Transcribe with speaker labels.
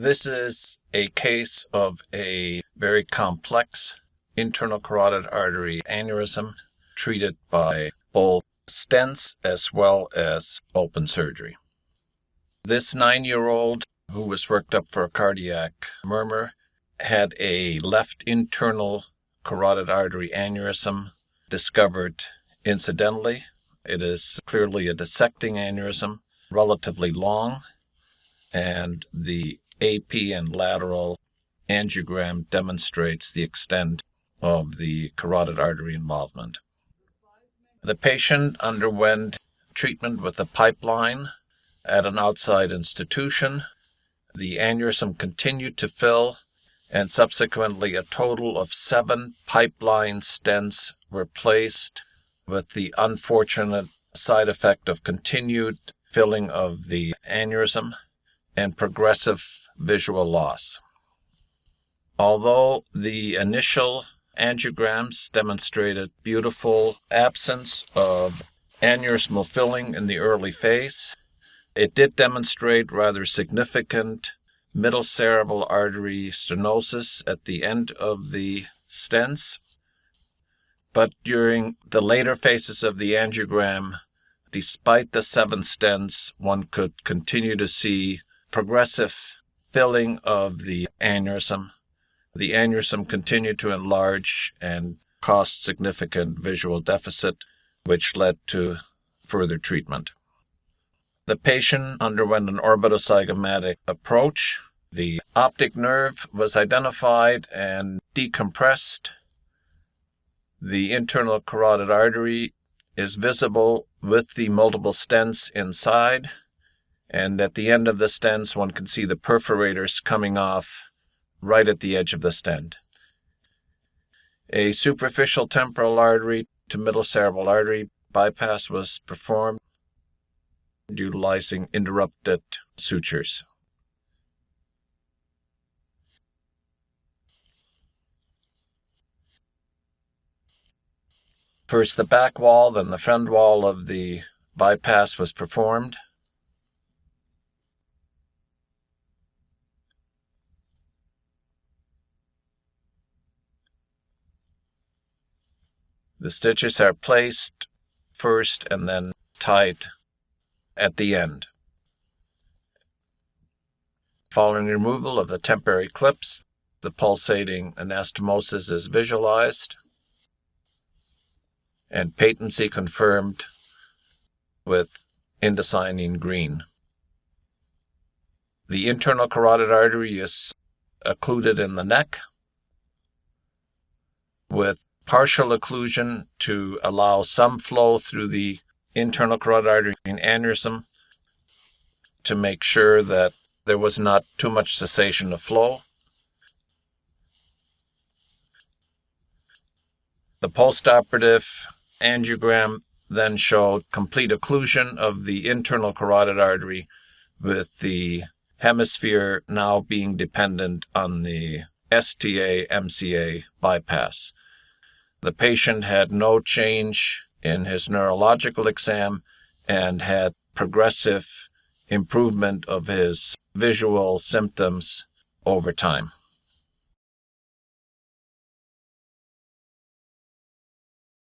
Speaker 1: This is a case of a very complex internal carotid artery aneurysm treated by both stents as well as open surgery. This 9-year-old who was worked up for a cardiac murmur had a left internal carotid artery aneurysm discovered incidentally. It is clearly a dissecting aneurysm, relatively long, and the AP and lateral angiogram demonstrates the extent of the carotid artery involvement. The patient underwent treatment with a pipeline at an outside institution. The aneurysm continued to fill, and subsequently a total of 7 pipeline stents were placed, with the unfortunate side effect of continued filling of the aneurysm and progressive visual loss. Although the initial angiograms demonstrated beautiful absence of aneurysmal filling in the early phase, it did demonstrate rather significant middle cerebral artery stenosis at the end of the stents. But during the later phases of the angiogram, despite the 7 stents, one could continue to see progressive filling of the aneurysm. The aneurysm continued to enlarge and caused significant visual deficit, which led to further treatment. The patient underwent an orbitozygomatic approach. The optic nerve was identified and decompressed. The internal carotid artery is visible with the multiple stents inside, and at the end of the stents one can see the perforators coming off right at the edge of the stent. A superficial temporal artery to middle cerebral artery bypass was performed utilizing interrupted sutures. First the back wall, then the front wall of the bypass was performed. The stitches are placed first and then tied at the end. Following removal of the temporary clips, the pulsating anastomosis is visualized and patency confirmed with indocyanine green. The internal carotid artery is occluded in the neck with partial occlusion to allow some flow through the internal carotid artery and aneurysm to make sure that there was not too much cessation of flow. The postoperative angiogram then showed complete occlusion of the internal carotid artery, with the hemisphere now being dependent on the STA MCA bypass. The patient had no change in his neurological exam and had progressive improvement of his visual symptoms over time.